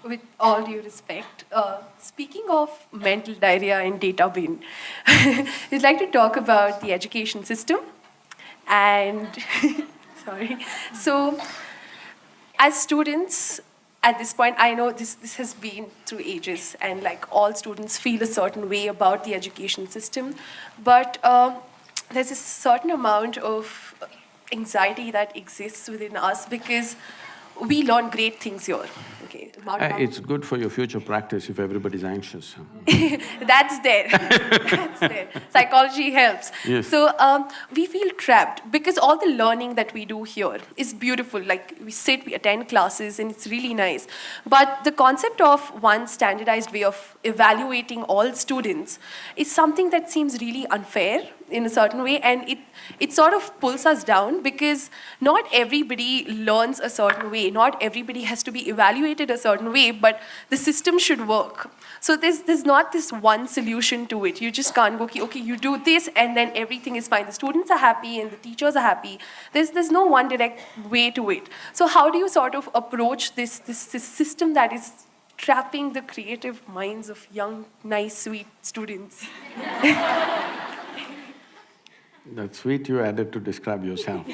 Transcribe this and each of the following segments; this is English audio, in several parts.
with all due respect, speaking of mental diarrhea and data bin, I'd like to talk about the education system. And sorry. So, as students, at this point, I know this has been through ages, and like all students feel a certain way about the education system, but there's a certain amount of anxiety that exists within us because we learn great things here. Okay, It's good for your future practice if everybody's anxious. That's there. That's there. Psychology helps. Yes. So we feel trapped because all the learning that we do here is beautiful. Like we sit, we attend classes, and it's really nice. But the concept of one standardized way of evaluating all students is something that seems really unfair in a certain way, and it sort of pulls us down because not everybody learns a certain way, not everybody has to be evaluated a certain way, but the system should work. So there's not this one solution to it. You just can't go, okay, you do this and then everything is fine. The students are happy and the teachers are happy. There's no one direct way to it. So how do you sort of approach this system that is trapping the creative minds of young, nice, sweet students? That's sweet you added to describe yourself.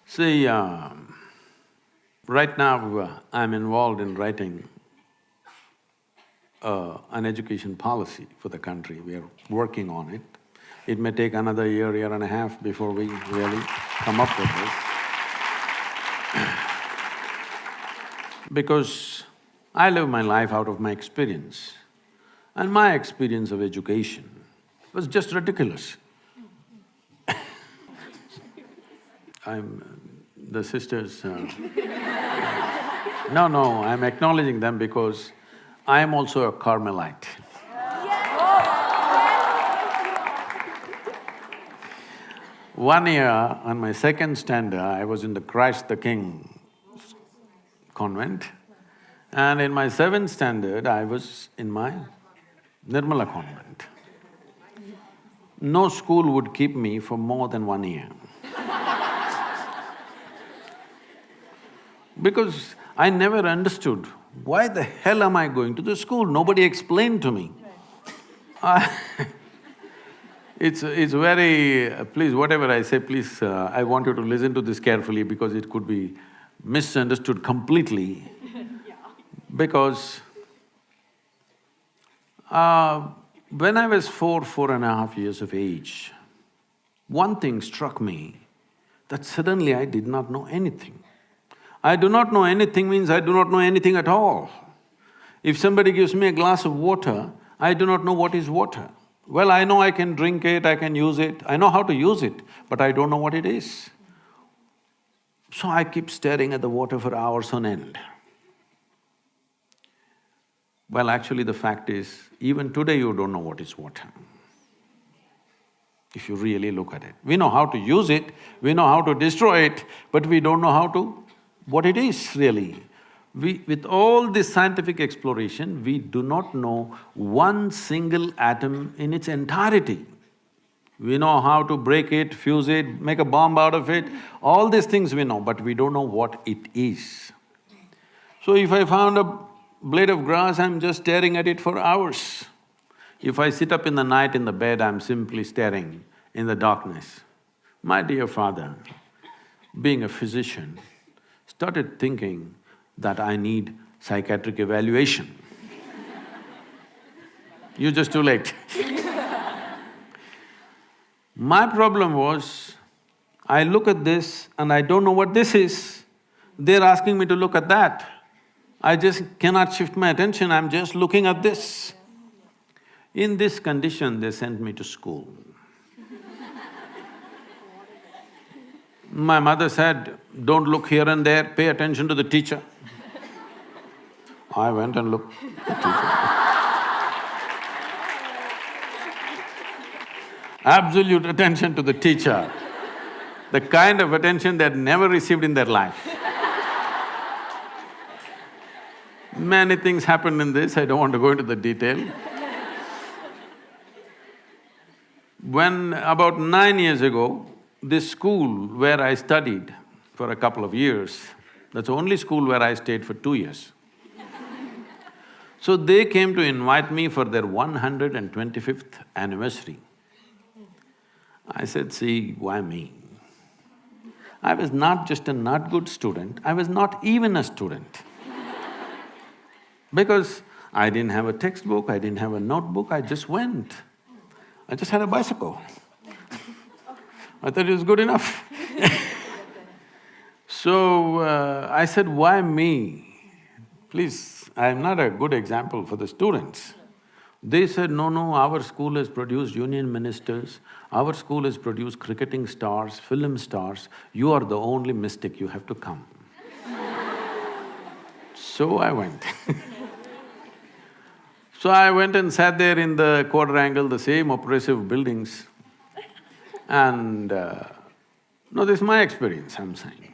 See, right now I'm involved in writing an education policy for the country. We are working on it. It may take another year and a half before we really come up with this. Because I live my life out of my experience. And my experience of education was just ridiculous. The sisters… No, I'm acknowledging them because I am also a Carmelite. One year, on my second standard, I was in the Christ the King convent, and in my seventh standard, I was in my Nirmala convent. No school would keep me for more than 1 year. Because I never understood, why the hell am I going to the school? Nobody explained to me. It's very… please, whatever I say, please, I want you to listen to this carefully because it could be misunderstood completely. Because when I was 4.5 years of age, one thing struck me, that suddenly I did not know anything. I do not know anything means I do not know anything at all. If somebody gives me a glass of water, I do not know what is water. Well, I know I can drink it, I can use it, I know how to use it, but I don't know what it is. So I keep staring at the water for hours on end. Well, actually the fact is, even today you don't know what is water, if you really look at it. We know how to use it, we know how to destroy it, but we don't know what it is really. With all this scientific exploration, we do not know one single atom in its entirety. We know how to break it, fuse it, make a bomb out of it, all these things we know, but we don't know what it is. So if I found a blade of grass, I'm just staring at it for hours. If I sit up in the night in the bed, I'm simply staring in the darkness. My dear father, being a physician, started thinking that I need psychiatric evaluation. You're just too late. My problem was, I look at this and I don't know what this is. They're asking me to look at that. I just cannot shift my attention, I'm just looking at this. In this condition, they sent me to school. My mother said, don't look here and there, pay attention to the teacher. I went and looked at the teacher. Absolute attention to the teacher, the kind of attention they'd never received in their life. Many things happened in this, I don't want to go into the detail. When about 9 years ago, this school where I studied for a couple of years, That's the only school where I stayed for 2 years. So they came to invite me for their 125th anniversary. I said, see, why me? I was not just a not good student, I was not even a student. Because I didn't have a textbook, I didn't have a notebook, I just went. I just had a bicycle. I thought it was good enough. So, I said, why me? Please, I am not a good example for the students. They said, no, our school has produced union ministers, our school has produced cricketing stars, film stars, you are the only mystic, you have to come. So I went. So I went and sat there in the quadrangle, the same oppressive buildings, and no, this is my experience, I'm saying.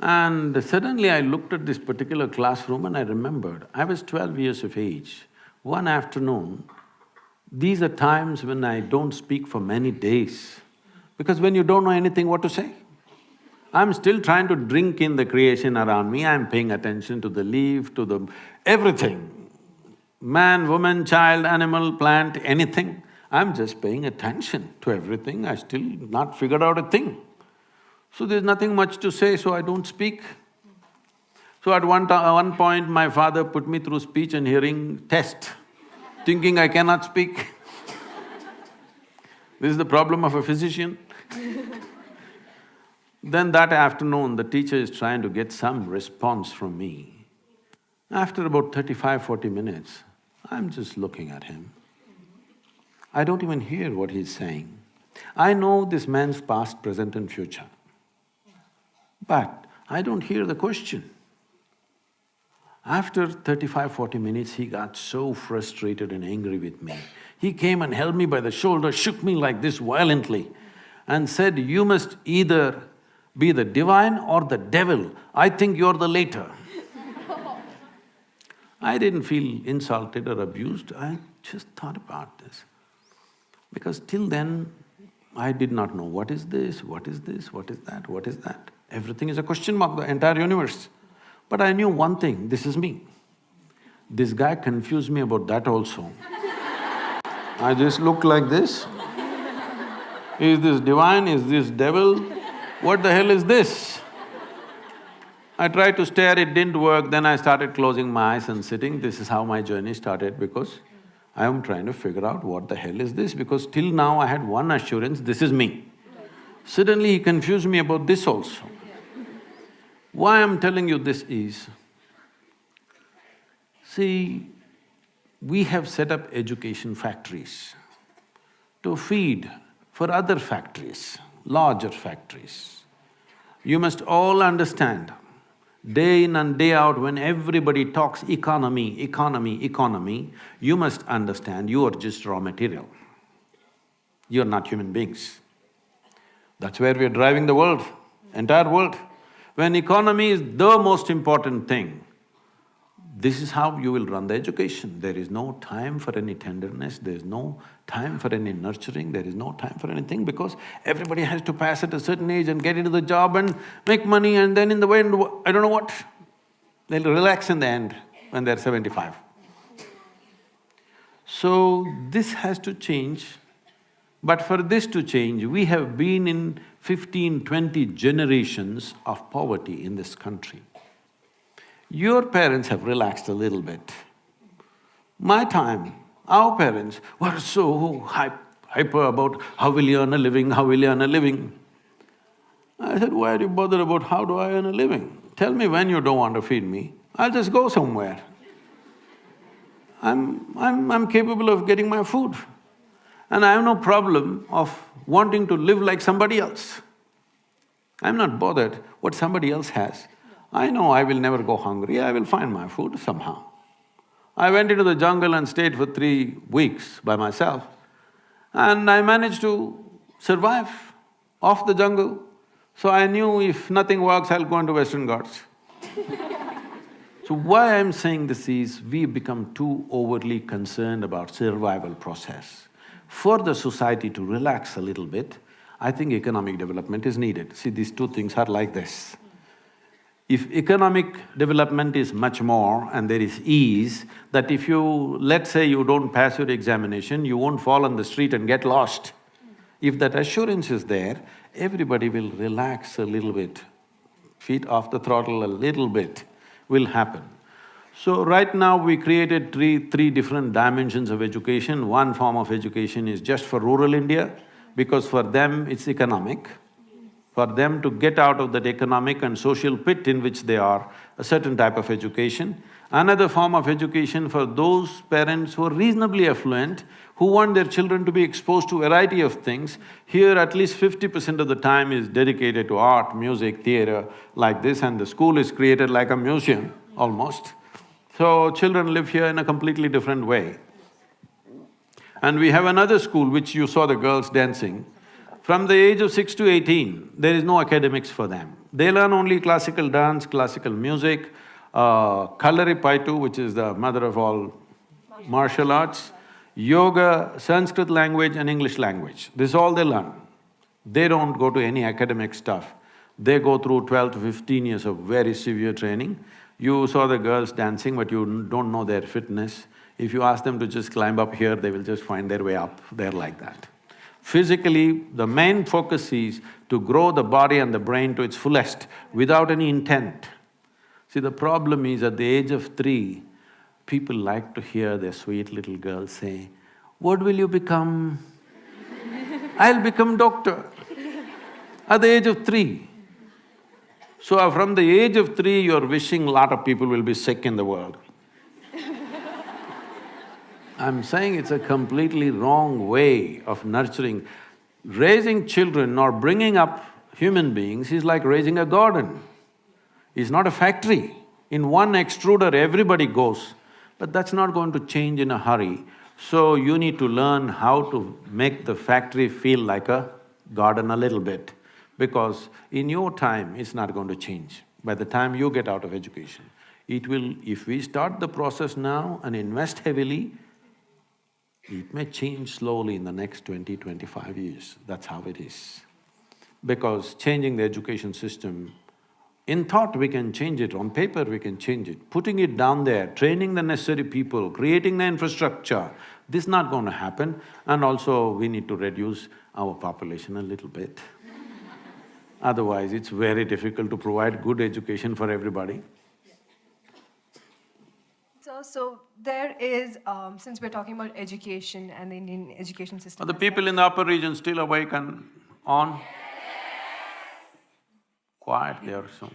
And suddenly I looked at this particular classroom and I remembered, I was 12 years of age. One afternoon, these are times when I don't speak for many days, because when you don't know anything, what to say? I'm still trying to drink in the creation around me, I'm paying attention to the leaf, to the… everything. Man, woman, child, animal, plant, anything. I'm just paying attention to everything, I still not figured out a thing. So there's nothing much to say, so I don't speak. So at one point, my father put me through speech and hearing test, thinking I cannot speak. This is the problem of a physician. Then that afternoon, the teacher is trying to get some response from me. After about 35–40 minutes, I'm just looking at him. I don't even hear what he's saying. I know this man's past, present and future, but I don't hear the question. After 35–40 minutes, he got so frustrated and angry with me. He came and held me by the shoulder, shook me like this violently and said, you must either be the divine or the devil. I think you're the later. I didn't feel insulted or abused, I just thought about this. Because till then, I did not know what is this, what is this, what is that, what is that. Everything is a question mark, the entire universe. But I knew one thing, this is me. This guy confused me about that also. I just looked like this. Is this divine, is this devil? What the hell is this? I tried to stare, it didn't work, then I started closing my eyes and sitting. This is how my journey started, because I am trying to figure out what the hell is this, because till now I had one assurance, this is me. Suddenly he confused me about this also. Why I'm telling you this is, see, we have set up education factories to feed for other factories, larger factories. You must all understand, day in and day out when everybody talks economy, economy, economy, you must understand you are just raw material. You are not human beings. That's where we are driving the world, entire world. When economy is the most important thing, this is how you will run the education. There is no time for any tenderness, there is no time for any nurturing, there is no time for anything, because everybody has to pass at a certain age and get into the job and make money, and then in the end, I don't know what, they'll relax in the end when they're 75. So this has to change, but for this to change, we have been in 15, 20 generations of poverty in this country. Your parents have relaxed a little bit. My time, our parents were so hyper about how will you earn a living, how will you earn a living. I said, why are you bothered about how do I earn a living? Tell me when you don't want to feed me, I'll just go somewhere. I'm capable of getting my food. And I have no problem of wanting to live like somebody else. I'm not bothered what somebody else has. I know I will never go hungry, I will find my food somehow. I went into the jungle and stayed for 3 weeks by myself, and I managed to survive off the jungle. So I knew if nothing works, I'll go into Western Ghats. So why I'm saying this is, we become too overly concerned about survival process. For the society to relax a little bit, I think economic development is needed. See, these two things are like this. If economic development is much more and there is ease, that if you… let's say you don't pass your examination, you won't fall on the street and get lost. If that assurance is there, everybody will relax a little bit, feet off the throttle a little bit will happen. So right now we created three different dimensions of education. One form of education is just for rural India, because for them it's economic. For them to get out of that economic and social pit in which they are, a certain type of education. Another form of education for those parents who are reasonably affluent, who want their children to be exposed to a variety of things. Here at least 50% of the time is dedicated to art, music, theatre, like this, and the school is created like a museum, almost. So children live here in a completely different way. And we have another school which you saw the girls dancing. From the age of 6 to 18, there is no academics for them. They learn only classical dance, classical music, Kalaripaitu, which is the mother of all martial arts, yoga, Sanskrit language and English language. This is all they learn. They don't go to any academic stuff. They go through 12 to 15 years of very severe training. You saw the girls dancing, but you don't know their fitness. If you ask them to just climb up here, they will just find their way up. They're like that. Physically, the main focus is to grow the body and the brain to its fullest without any intent. See, the problem is at the age of 3, people like to hear their sweet little girls say, "What will you become?" "I'll become doctor." At the age of 3. So from the age of 3, you're wishing a lot of people will be sick in the world. I'm saying it's a completely wrong way of nurturing. Raising children or bringing up human beings is like raising a garden. It's not a factory. In one extruder, everybody goes, but that's not going to change in a hurry. So you need to learn how to make the factory feel like a garden a little bit, because in your time, it's not going to change. By the time you get out of education, it will… if we start the process now and invest heavily, it may change slowly in the next 20, 25 years. That's how it is. Because changing the education system, in thought we can change it, on paper we can change it. Putting it down there, training the necessary people, creating the infrastructure, this is not going to happen. And also we need to reduce our population a little bit. Otherwise, it's very difficult to provide good education for everybody. So there is, since we're talking about education and the Indian education system… Are the people in the upper region still awake and on? Quiet, they are so…